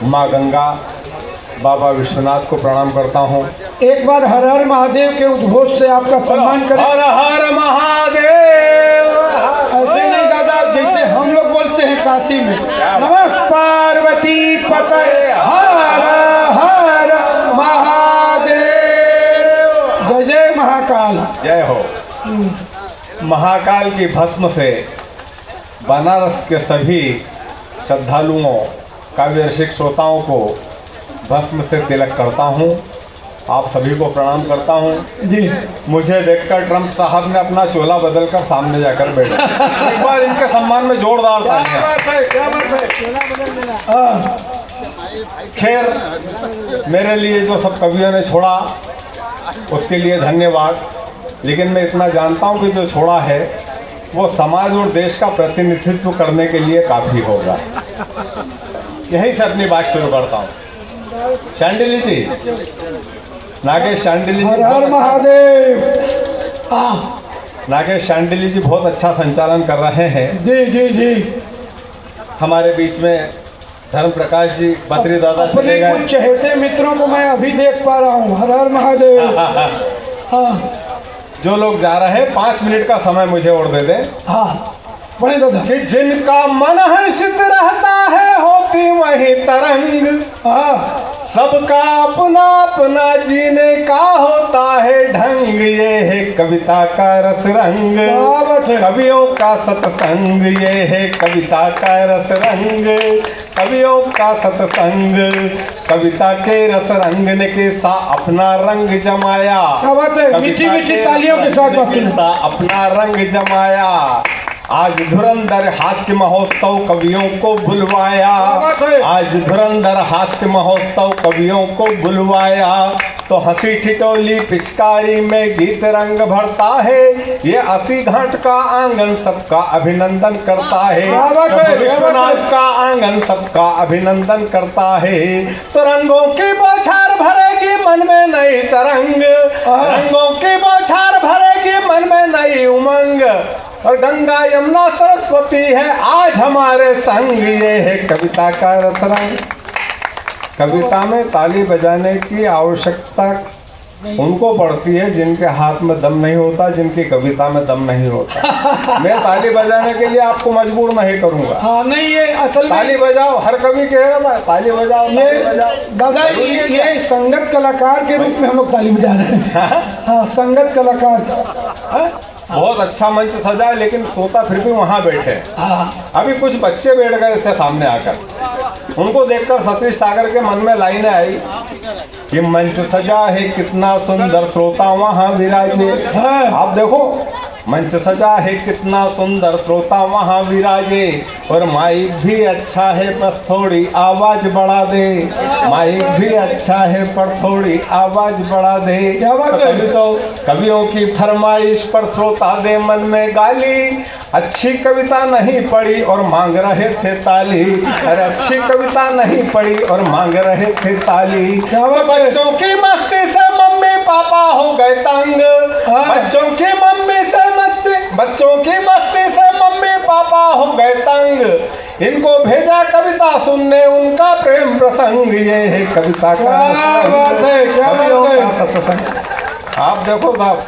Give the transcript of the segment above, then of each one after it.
माँ गंगा, बाबा विश्वनाथ को प्रणाम करता हूँ। एक बार हर हर महादेव के उद्घोष से आपका सम्मान करें। हर हर महादेव। ऐसे नहीं दादा, जैसे हम लोग बोलते हैं काशी में, नमः पार्वती पतये हर हर महादेव। जय जय महाकाल। जय हो। महाकाल की भस्म से बनारस के सभी श्रद्धालुओं, काव्य रसिक श्रोताओं को भस्म से तिलक करता हूँ। आप सभी को प्रणाम करता हूँ जी। मुझे देखकर ट्रम्प साहब ने अपना चोला बदलकर सामने जाकर बैठा। एक बार इनके सम्मान में जोरदार तालियां। क्या बात है। खैर, मेरे लिए जो सब कवियों ने छोड़ा उसके लिए धन्यवाद, लेकिन मैं इतना जानता हूँ कि जो छोड़ा है वो समाज और देश का प्रतिनिधित्व करने के लिए काफ़ी होगा। यहीं से अपनी बात शुरू करता हूँ। शांडिली जी, नागेश शांडिली जी, हर हर महादेव। नागेश शांडिली जी बहुत अच्छा संचालन कर रहे हैं। जी जी जी। हमारे बीच में धर्म प्रकाश जी, बद्री दादा चले अपने गए। कुछ चहेते मित्रों को मैं अभी देख पा रहा हूँ। हर हर महादेव। हाँ जो लोग जा रहे हैं 5 मिनट का समय मुझे और दे दें। हाँ, बड़े दादा। कि जिनका मन हर्षित रहता है होती वही तरंग। हाँ, सबका अपना अपना जीने का होता है ढंग। ये है कविता का रस रंग, कवियों का सत्संग। ये है कविता का रस रंग, कवियों का सत्संग। कविता के रस रंग ने कैसा अपना रंग जमाया। क्या बात है। मीठी मीठी तालियों के साथ बात करें। अपना रंग जमाया। आज धुरंधर हास्य महोत्सव कवियों को बुलवाया। आज धुरंधर हास्य महोत्सव कवियों को बुलवाया। तो हंसी ठिठोली पिचकारी में गीत रंग भरता है। ये 80 घाट का आंगन सबका अभिनंदन करता है। विश्वनाथ का आंगन सबका अभिनंदन करता है। तो रंगों की बौछार भरेगी मन में नई तरंग। रंगों की बौछार भरेगी मन में नई उमंग। और गंगा यमुना सरस्वती है आज हमारे संग। ये है कविता का रस रंग। कविता में ताली बजाने की आवश्यकता उनको पड़ती है जिनके हाथ में दम नहीं होता, जिनकी कविता में दम नहीं होता। मैं ताली बजाने के लिए आपको मजबूर नहीं करूंगा। हाँ नहीं, ये असल ताली बजाओ, हर कवि कह रहा था ताली बजाओ, ये ताली बजाओ। दादा ये संगत कलाकार के रूप में हम लोग ताली बजा रहे हैं। हाँ, संगत कलाकार। बहुत अच्छा मंच सजा है, लेकिन सोता फिर भी वहाँ बैठे। हाँ, अभी कुछ बच्चे बैठ गए थे सामने आकर। उनको देखकर सतीश सागर के मन में लाइनें आई कि मंच सजा है कितना सुंदर श्रोता वहाँ विराजे। आप देखो, मंच सजा है कितना सुंदर श्रोता वहाँ विराजे। और माइक भी अच्छा है पर थोड़ी आवाज बढ़ा दे। माइक भी अच्छा है पर थोड़ी आवाज बढ़ा दे। क्या बात है। तो कवियों की फरमाइश पर श्रोता दे मन में गाली। अच्छी कविता नहीं पढ़ी और मांग रहे थे ताली। अरे अच्छी कविता नहीं पढ़ी और मांग रहे थे ताली। बच्चों की मस्ती से मम्मी पापा हो गए तंग। बच्चों की मम्मी से बच्चों की मस्ती से मम्मी पापा हो गए तंग। इनको भेजा कविता सुनने उनका प्रेम प्रसंग। ये है कविता का बात है। क्या बात है। आप देखो साहब,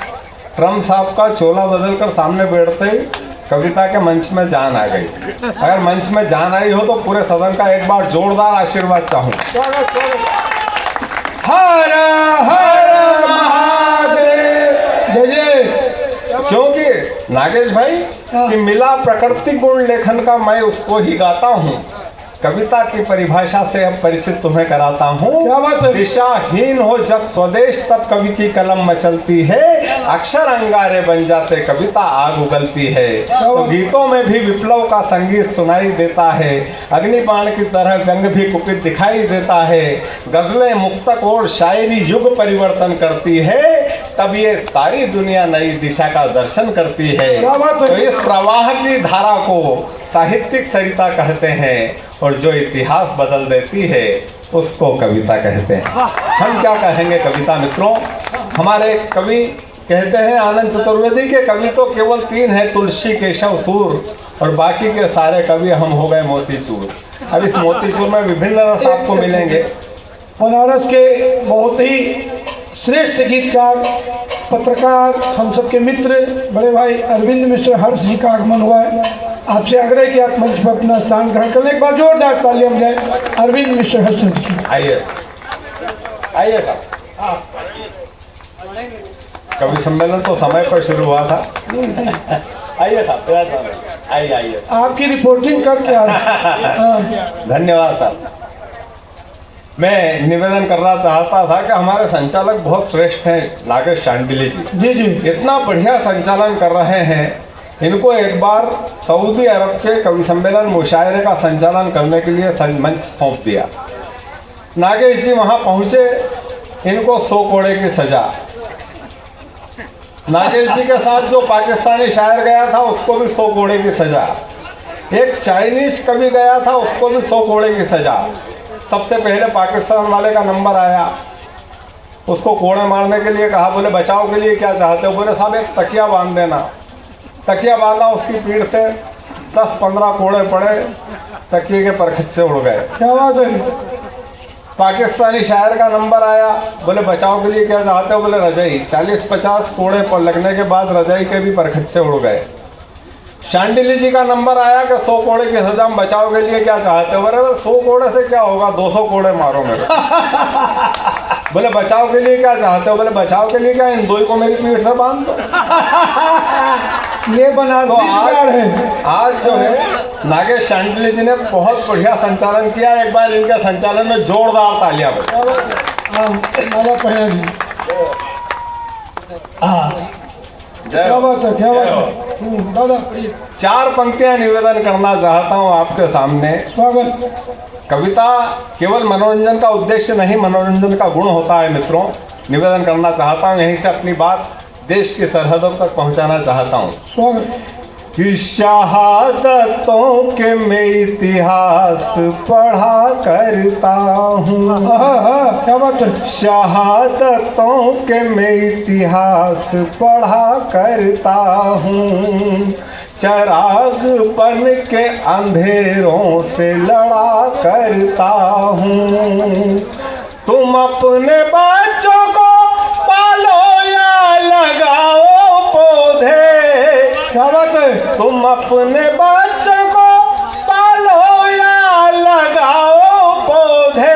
ट्रम्प साहब का चोला बदलकर सामने बैठते ही कविता के मंच में जान आ गई। अगर मंच में जान आई हो तो पूरे सदन का एक बार जोरदार आशीर्वाद चाहूँ। हर हर महादेव। जय जय। क्योंकि नागेश भाई कि मिला प्रकृति गुण लेखन का मैं उसको ही गाता हूँ। कविता की परिभाषा से अब परिचित तुम्हें कराता हूँ। क्या बात है। दिशाहीन हो जब स्वदेश तब कवि की कलम मचलती है। अक्षर अंगारे बन जाते कविता आग उगलती है। तो गीतों में भी विप्लव का संगीत सुनाई देता है। अग्निबाण की तरह व्यंग भी कुपित दिखाई देता है। गजलें मुक्तक और शायरी युग परिवर्तन करती है। तब ये सारी दुनिया नई दिशा का दर्शन करती है। तो इस प्रवाह की धारा को साहित्यिक सरिता कहते हैं और जो इतिहास बदल देती है उसको कविता कहते हैं। हम क्या कहेंगे कविता मित्रों। हमारे कवि कहते हैं आनंद चतुर्वेदी के कवि तो केवल 3 हैं, तुलसी, केशव, सूर, और बाकी के सारे कवि हम हो गए मोतीचूर। अब इस मोतीचूर में विभिन्न रस आपको मिलेंगे। बनारस के बहुत ही श्रेष्ठ गीतकार, पत्रकार, हम सबके मित्र बड़े भाई अरविंद मिश्र हर्ष जी का आगमन हुआ है। आपसे आग्रह कि आप मंच पर अपना स्थान ग्रहण कर लें। एक बार जोरदार तालियां बजाएं अरविंद मिश्र हर्ष जी की। आइए आइए साहब। कवि सम्मेलन तो समय पर शुरू हुआ था। आइए साहब, आइए आइए। आपकी रिपोर्टिंग करके आ धन्यवाद साहब। मैं निवेदन करना चाहता था कि हमारे संचालक बहुत श्रेष्ठ हैं, नागेश शांडिल्य जी। जी जी। इतना बढ़िया संचालन कर रहे हैं। इनको एक बार सऊदी अरब के कवि सम्मेलन मुशायरे का संचालन करने के लिए मंच सौंप दिया। नागेश जी वहाँ पहुँचे, इनको 100 कोड़े की सजा। नागेश जी के साथ जो पाकिस्तानी शायर गया था उसको भी 100 कोड़े की सजा। एक चाइनीज कवि गया था, उसको भी 100 कोड़े की सजा। सबसे पहले पाकिस्तान वाले का नंबर आया, उसको कोड़े मारने के लिए कहा। बोले बचाव के लिए क्या चाहते हो? बोले साहब एक तकिया बांध देना। तकिया बांधा, उसकी पीठ से 10-15 कोड़े पड़े, तकिए के परखच्चे उड़ गए। क्या बात है। पाकिस्तानी शायर का नंबर आया, बोले बचाव के लिए क्या चाहते हो? बोले रजाई। 40-50 कोड़े पर लगने के बाद रजाई के भी परखच्चे उड़ गए। शांडिल्य जी का नंबर आया कि 100 कोड़े की सजा में बचाव के लिए क्या चाहते हो? बोले 100 कोड़े से क्या होगा, 200 कोड़े मारो मेरे। बोले बचाव के लिए क्या चाहते हो? बोले बचाव के लिए क्या, इन 2 को मेरी पीठ से बांध दो। ये बनारसी जुगाड़ है। आज जो है नागेश शांडिल्य जी ने बहुत बढ़िया संचालन किया। एक बार इनके संचालन में जोरदार तालियां बजाएं। माला पहना दी। क्या बात है, क्या बात है। दादा 4 पंक्तियां निवेदन करना चाहता हूं आपके सामने। स्वागत। कविता केवल मनोरंजन का उद्देश्य नहीं, मनोरंजन का गुण होता है मित्रों। निवेदन करना चाहता हूं, यहीं से अपनी बात देश की सरहदों तक पहुंचाना चाहता हूं। स्वागत। कि शहादतों के मैं इतिहास पढ़ा करता हूँ। क्या बात है। शहादतों के मैं इतिहास पढ़ा करता हूँ। चराग बन के अंधेरों से लड़ा करता हूँ। तुम अपने बच्चों को पालो या लगाओ पौधे। क्या बात है। तुम अपने बच्चों को पालो या लगाओ पौधे।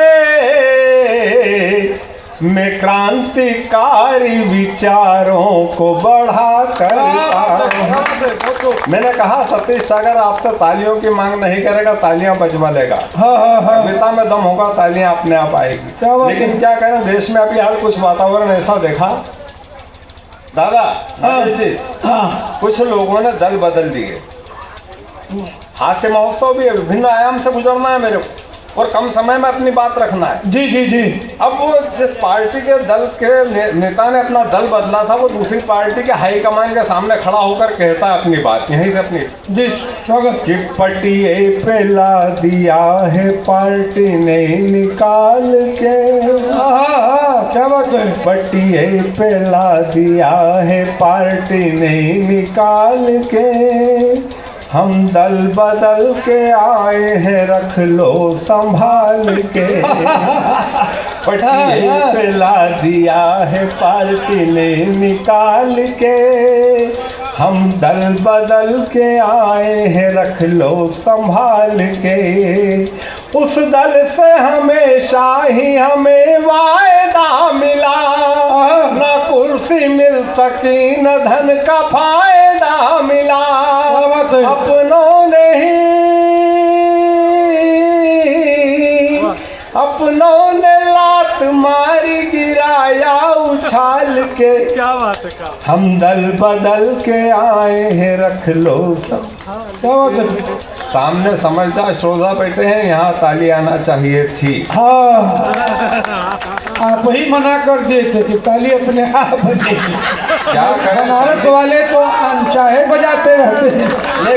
मैं क्रांतिकारी विचारों को बढ़ा कर। मैंने कहा सतीश सागर आपसे तालियों की मांग नहीं करेगा, तालियां बजवा लेगा। कविता में दम होगा, तालियां अपने आप आएगी। लेकिन क्या करें, देश में अभी हाल कुछ वातावरण ऐसा देखा दादा जी। कुछ लोगों ने दल बदल दिए। हास्य महोत्सव भी विभिन्न आयाम से गुजरना है मेरे को, और कम समय में अपनी बात रखना है। जी जी जी। अब वो जिस पार्टी के दल के नेता ने अपना दल बदला था, वो दूसरी पार्टी के हाईकमान के सामने खड़ा होकर कहता है अपनी बात, यहीं से अपनी। जी स्वागत। कि पटिए पे ला दिया है पार्टी ने निकाल के। क्या बात है। पटिए पे ला दिया है पार्टी ने निकाल के। हम दल बदल के आए हैं, रख लो संभाल के। पटिए पे ला दिया है पार्टी ने निकाल के। हम दल बदल के आए हैं, रख लो संभाल के। उस दल से हमेशा ही हमें वायदा मिला, न कुर्सी मिल सकी न धन का फायदा मिला। अपनों ने लात मारी गिराया उछाल के। क्या बात है। हम दल बदल के आए हैं, रख लो सब। क्या बात है। सामने समझदार श्रोता बैठे हैं, यहाँ ताली आना चाहिए थी। आप ही मना कर दिए थे कि ताली अपने आप बजेगी। क्या करें बनारस वाले तो अनचाहे बजाते रहते हैं।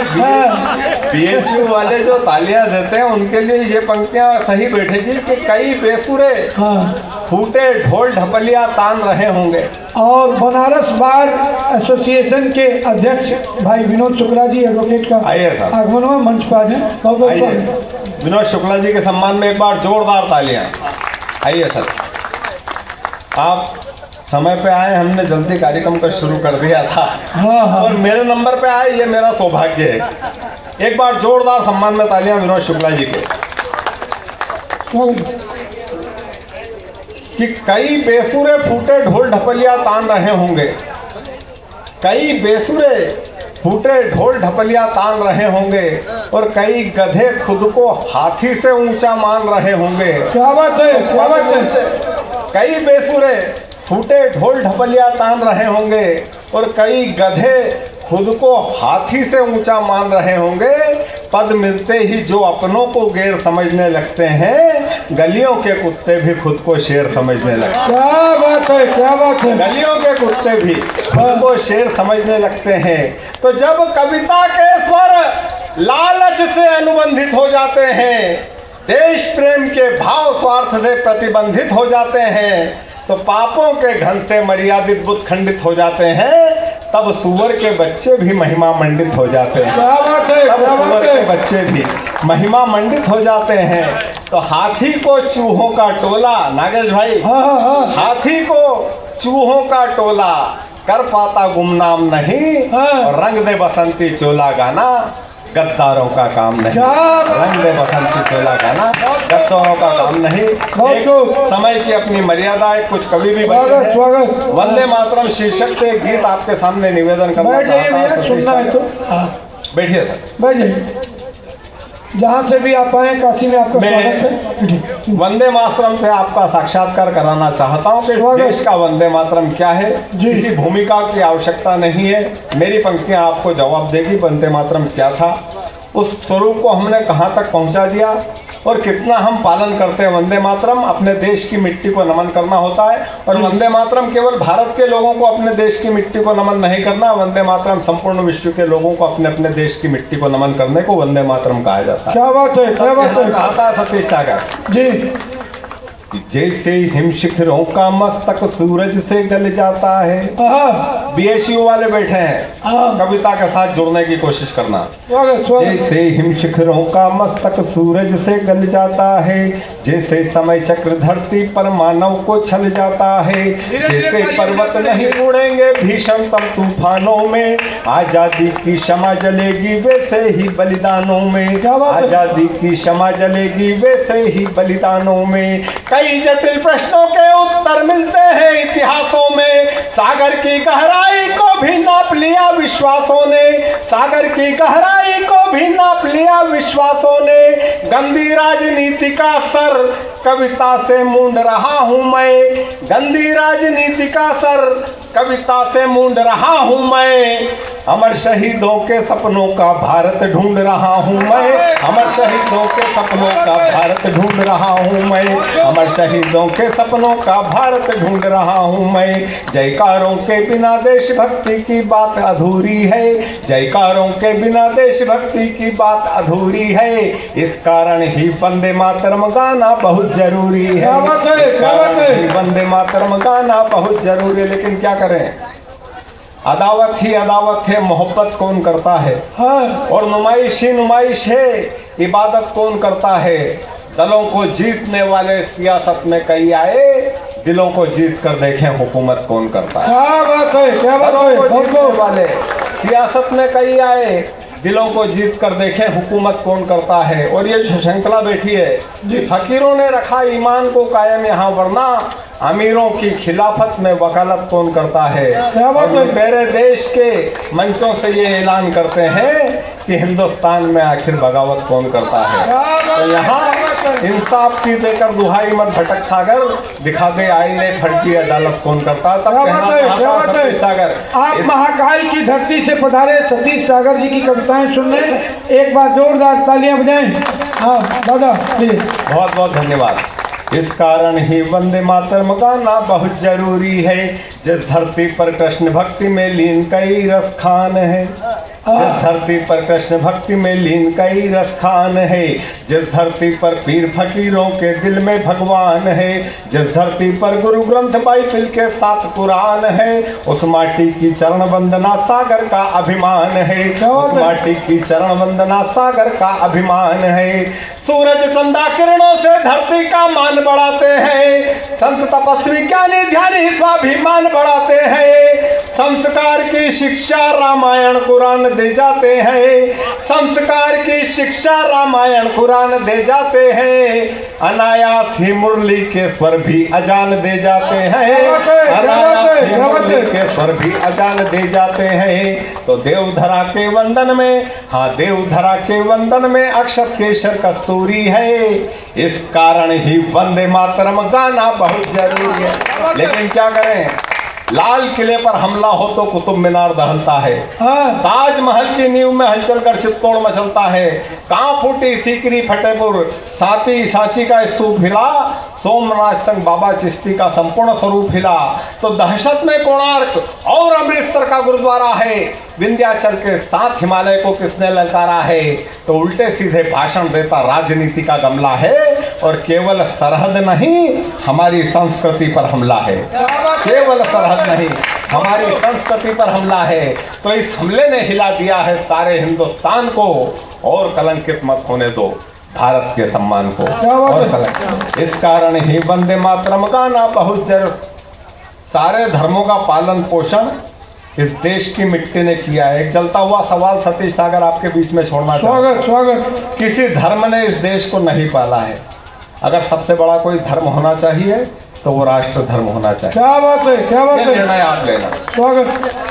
हाँ। बीएचयू वाले जो तालियां देते हैं उनके लिए ये पंक्तियां सही बैठेगी कि कई बेसुरे हाँ। फूटे ढोल ढपलिया तान रहे होंगे। और बनारस बार एसोसिएशन के अध्यक्ष भाई विनोद शुक्ला जी एडवोकेट का आइए साहब। आगमन हुआ, मंच पर हैं। बहुत बहुत आइए स्वागत। विनोद शुक्ला जी के सम्मान में एक बार जोरदार तालियां। आइए सर, आप समय पे आए, हमने जल्दी कार्यक्रम का शुरू कर दिया था हाँ हाँ। और मेरे नंबर पे आए, ये मेरा सौभाग्य है। एक बार जोरदार सम्मान में तालियां विनोद शुक्ला जी के। कि कई बेसुरे फूटे ढोल ढपलिया तान रहे होंगे, कई बेसुरे फूटे ढोल ढपलिया तान रहे होंगे और कई गधे खुद को हाथी से ऊंचा मान रहे होंगे। क्या बात है, क्या बात है। कई बेसुरे फूटे ढोल ढपलिया तान रहे होंगे और कई गधे खुद को हाथी से ऊंचा मान रहे होंगे। पद मिलते ही जो अपनों को गैर समझने लगते हैं, गलियों के कुत्ते भी खुद को शेर समझने लगते हैं। क्या बात है, क्या बात है। गलियों के कुत्ते भी खुद को शेर समझने लगते हैं। तो जब कविता के स्वर लालच से अनुबंधित हो जाते हैं, देश प्रेम के भाव स्वार्थ से प्रतिबंधित हो जाते हैं, तो पापों के घन से मर्यादित बुद्ध खंडित हो जाते हैं, तब सुअर के बच्चे भी महिमा मंडित हो जाते हैं। क्या बात है, तब क्या बात सुअर है। के बच्चे भी महिमा मंडित हो जाते हैं। तो हाथी को चूहों का टोला, नागेश भाई, हाँ हाँ हाँ। हाथी को चूहों का टोला कर पाता गुमनाम नहीं, हाँ। और रंग दे बसंती चोला गाना गद्दारों का काम नहीं। क्या बात। रंग दे बसंती चोला गाना गद्दारों का काम नहीं। बहुत एक खूब। समय की अपनी मर्यादा है, कुछ कवि भी बचे स्वागत, हैं। स्वागत। वंदे मातरम शीर्षक से एक गीत आपके सामने निवेदन करना बैठ जाइए चाहता हूं। भैया, सुनना है तो। हाँ, बैठिए सर। बैठ जाइए। जहाँ से भी आप आए, काशी में आपका मैं- स्वागत है। बैठिए। वंदे मातरम से आपका साक्षात्कार कराना चाहता हूं कि इस स्वागत। देश का वंदे मातरम क्या है। जी। किसी भूमिका की आवश्यकता नहीं है, मेरी पंक्तियां आपको जवाब देगी वंदे मातरम क्या था, उस स्वरूप को हमने कहां तक पहुंचा दिया और कितना हम पालन करते हैं। वंदे मातरम अपने देश की मिट्टी को नमन करना होता है, और वंदे मातरम केवल भारत के लोगों को अपने देश की मिट्टी को नमन नहीं करना, वंदे मातरम संपूर्ण विश्व के लोगों को अपने अपने देश की मिट्टी को नमन करने को वंदे मातरम कहा जाता है। क्या बात है, क्या बात है। चाहता है सतीश सागर जी। जैसे हिम शिखरों का मस्तक सूरज से गल जाता है। हाँ बीएचयू वाले बैठे हैं, हाँ। कविता के साथ जुड़ने की कोशिश करना। स्वागत, स्वागत। जैसे हिम शिखरों का मस्तक सूरज से गल जाता है, जैसे समय चक्र धरती पर मानव को छल जाता है, जैसे पर्वत नहीं उड़ेंगे भीषणतम तूफानों में, आजादी की क्षमा जलेगी वैसे ही बलिदानों में। क्या बात है। आजादी की क्षमा जलेगी वैसे ही बलिदानों में। कई जटिल प्रश्नों के उत्तर मिलते हैं इतिहासों में, सागर की गहराई को भी नाप लिया विश्वासों ने, सागर की गहराई को भी नाप लिया विश्वासों ने। गंदी राजनीति का सर कविता से मूंड रहा हूं मैं, गंदी राजनीति का सर कविता से मूंड रहा हूं मैं। अमर शहीदों के सपनों का भारत ढूंढ रहा हूं मैं, अमर शहीदों के सपनों का भारत ढूंढ रहा हूं मैं, अमर शहीदों के सपनों का भारत ढूंढ रहा हूं मैं। जयकारों के बिना देशभक्ति की बात अधूरी है, जयकारों के बिना देशभक्ति की बात अधूरी है। इस कारण ही वंदे मातरम गाना बहुत जरूरी है। क्या बात है, क्या बात है। इस कारण ही वंदे मातरम गाना बहुत जरूरी है। लेकिन क्या करें, अदावत ही अदावत है, मोहब्बत कौन करता है, हाँ। और नुमाइश ही नुमाइश है, इबादत कौन करता है। दलों को जीतने वाले सियासत में कई आए, दिलों को जीत कर देखें हुकूमत कौन करता है। क्या बात है, क्या बात दलों है। को बहुत जीतने खूब। वाले सियासत में कई आए, दिलों को जीत कर देखें हुकूमत कौन करता है। और ये जो श्रृंखला बैठी है, फकीरों ने रखा ईमान को कायम यहाँ, वरना अमीरों की खिलाफत में वकालत कौन करता है। क्या बात है। और मेरे देश के मंचों से ये ऐलान करते हैं कि हिंदुस्तान में आखिर बगावत कौन करता है। क्या बात तो है, यहाँ क्या बात है। इंसाफ की देकर दुहाई मत भटक सागर, दिखा दे आईने फर्जी अदालत कौन करता है। तब क्या कहना बात है, क्या चाहता बात है। सतीश सागर, आप इस- महाकाल की धरती से पधारे सतीश सागर जी की कविताएं सुन रहे हैं, एक बार जोरदार तालियां बजाएं। हाँ दादा जी। बहुत बहुत धन्यवाद। इस कारण ही वंदे मातरम गाना बहुत जरूरी है। जिस धरती पर कृष्ण भक्ति में लीन कई रस खान है, जिस धरती पर कृष्ण भक्ति में लीन कई रस खान है, जिस धरती पर पीर फकीरों के दिल में भगवान है, जिस धरती पर गुरु ग्रंथ बाइबिल के साथ कुरान है, उस माटी की चरण वंदना सागर का अभिमान है, उस माटी की चरण वंदना सागर का अभिमान है। सूरज चंदा किरणों से धरती का मान बढ़ाते हैं, संत तपस्वी ज्ञानी ध्यानी स्वाभिमान बढ़ाते हैं। संस्कार की शिक्षा रामायण कुरान दे जाते हैं, संस्कार की शिक्षा रामायण कुरान दे जाते हैं। अनायास ही मुरली के स्वर भी अजान दे जाते हैं, अनायास ही मुरली के स्वर भी अजान दे जाते हैं। तो देवधरा के वंदन में, हाँ देवधरा के वंदन में अक्षत केसर कस्तूरी है। इस कारण ही वंदे मातरम गाना बहुत जरूरी है। लेकिन क्या करें, लाल किले पर हमला हो तो कुतुब मीनार दहलता है, ताजमहल की नींव में हलचल कर चित्तौड़ मचलता है, कहाँ फूटी सीकरी फतेहपुर, साथी सांची का स्तूप हिला, सोमनाथ संग बाबा चिश्ती का संपूर्ण स्वरूप हिला। तो दहशत में कोणार्क और अमृतसर का गुरुद्वारा है, विंध्याचल के साथ हिमालय को किसने ललकारा है। तो उल्टे सीधे भाषण देता राजनीति का गमला है, और केवल सरहद नहीं हमारी संस्कृति पर हमला है, केवल सरहद नहीं हमारी संस्कृति पर हमला है। तो इस हमले ने हिला दिया है सारे हिंदुस्तान को, और कलंकित मत होने दो भारत के सम्मान को, और कलंकित। इस कारण ही वंदे मातरम गाना बहुत जरूर। सारे धर्मों का पालन पोषण इस देश की मिट्टी ने किया है। एक चलता हुआ सवाल सतीश सागर आपके बीच में छोड़ना चाहूँगा। स्वागत। किसी धर्म ने इस देश को नहीं पाला है। अगर सबसे बड़ा कोई धर्म होना चाहिए तो वो राष्ट्र धर्म होना चाहिए। क्या बात है, क्या बात है, निर्णय आप लेना। स्वागत।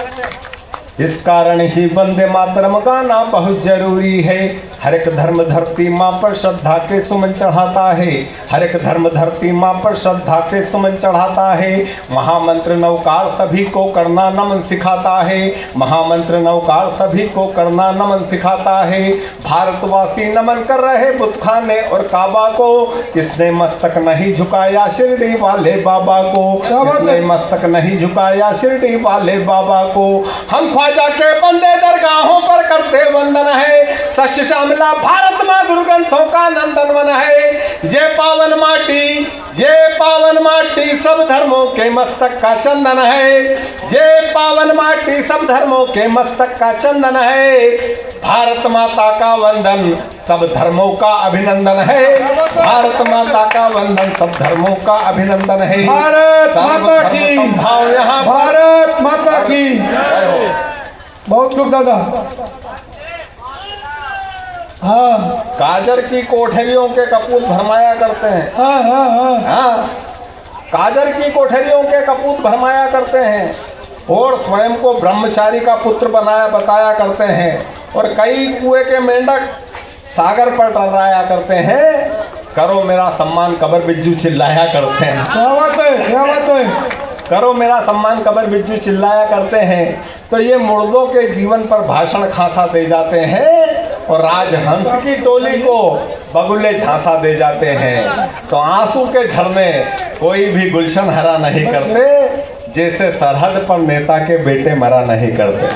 इस कारण ही वंदे मातरम गाना बहुत जरूरी है। हर एक धर्म धरती माँ पर श्रद्धा के सुमन चढ़ाता है, हर एक धर्म धरती माँ पर श्रद्धा के सुमन चढ़ाता है। महामंत्र नवकार सभी को करना नमन सिखाता है, महामंत्र नवकार सभी को करना नमन सिखाता है। भारतवासी नमन कर रहे बुत खाने और काबा को, किसने मस्तक नहीं झुकाया शिरडी वाले बाबा को, किसने मस्तक नहीं झुकाया शिरडी वाले बाबा को। हम ख्वाजा के बंदे दरगाहों पर करते वंदन है, सच शामिला भारत माँ गुरु ग्रंथों का नंदन वन है। ये पावन माटी, ये पावन माटी सब धर्मों के मस्तक का चंदन है, ये पावन माटी सब धर्मों के मस्तक का चंदन है। भारत माता का वंदन सब धर्मों का अभिनंदन है, भारत माता का वंदन सब धर्मों का अभिनंदन है। भारत माता की, भाव यहाँ भारत माता की। बहुत खूब दादा। हाँ, काजर की कोठरियों के कपूत भरमाया करते हैं। हाँ हाँ हाँ हाँ, काजर की कोठरियों के कपूत भरमाया करते हैं, और स्वयं को ब्रह्मचारी का पुत्र बनाया बताया करते हैं, और कई कुएं के मेंढक सागर पर टर्राया करते हैं। करो मेरा सम्मान कबर बिज्जू चिल्लाया करते हैं। क्या बात है, क्या बात है। करो मेरा सम्मान कबर बिज्जू चिल्लाया करते हैं। तो ये मुर्दों के जीवन पर भाषण खासा दे जाते हैं, और राजहंस की टोली को बगुले झांसा दे जाते हैं। तो आंसू के झरने कोई भी गुलशन हरा नहीं करते, जैसे सरहद पर नेता के बेटे मरा नहीं करते।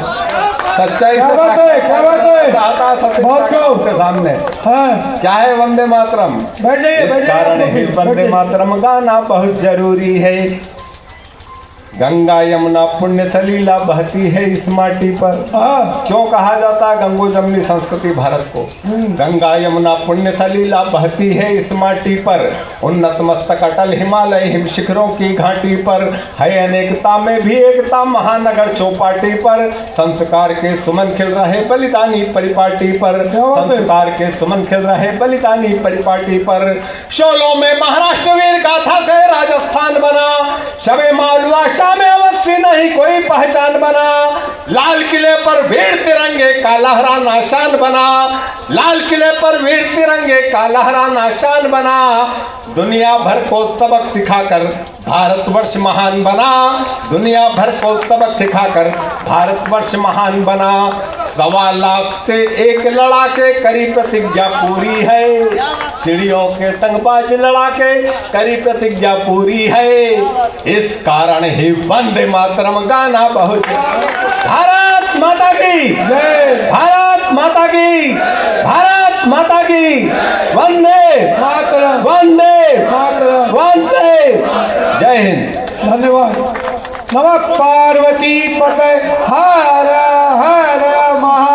सच्चाई क्या बात है, क्या बात है। बहुत खूब। के सामने हाँ, क्या है वंदे मातरम। बैठ जाइए, इस बैठ कारण ही जाइए। वंदे मातरम गाना बहुत जरूरी है। गंगा यमुना पुण्य सलीला बहती है इस माटी पर। हाँ, क्यों कहा जाता है गंगो जमनी संस्कृति भारत को। गंगा यमुना पुण्य सलीला बहती है इस माटी पर, उन्नत मस्तक अटल हिमालय हिम शिखरों की घाटी पर है अनेकता में भी एकता महानगर चौपाटी पर। संस्कार के सुमन खिल रहे बलिदानी परिपाटी पर, संस्कार के सुमन खिल रहे बलिदानी परिपाटी पर। शोलों में महाराष्ट्र वीर गाथा से राजस्थान बना, शबे मालवा में अवश्य नहीं कोई पहचान बना। लाल किले पर वीर तिरंगे का लहराना शान बना, लाल किले पर वीर तिरंगे का लहराना शान बना। दुनिया भर को सबक सिखाकर भारतवर्ष महान बना, दुनिया भर को सबक सिखाकर भारतवर्ष महान बना। 1.25 लाख से एक लड़ाके करी प्रतिज्ञा पूरी है। चिड़ियों के संग बाज लड़ा के करी प्रतिज्ञा पूरी है। इस कारण ही वंदे मातरम गाना बहुत। भारत माता की जय भारत माता की भारत माता की वंदे मातरम वंदे मातरम। वंदे। जय हिंद। धन्यवाद। नमः पार्वती पतये हर हर महा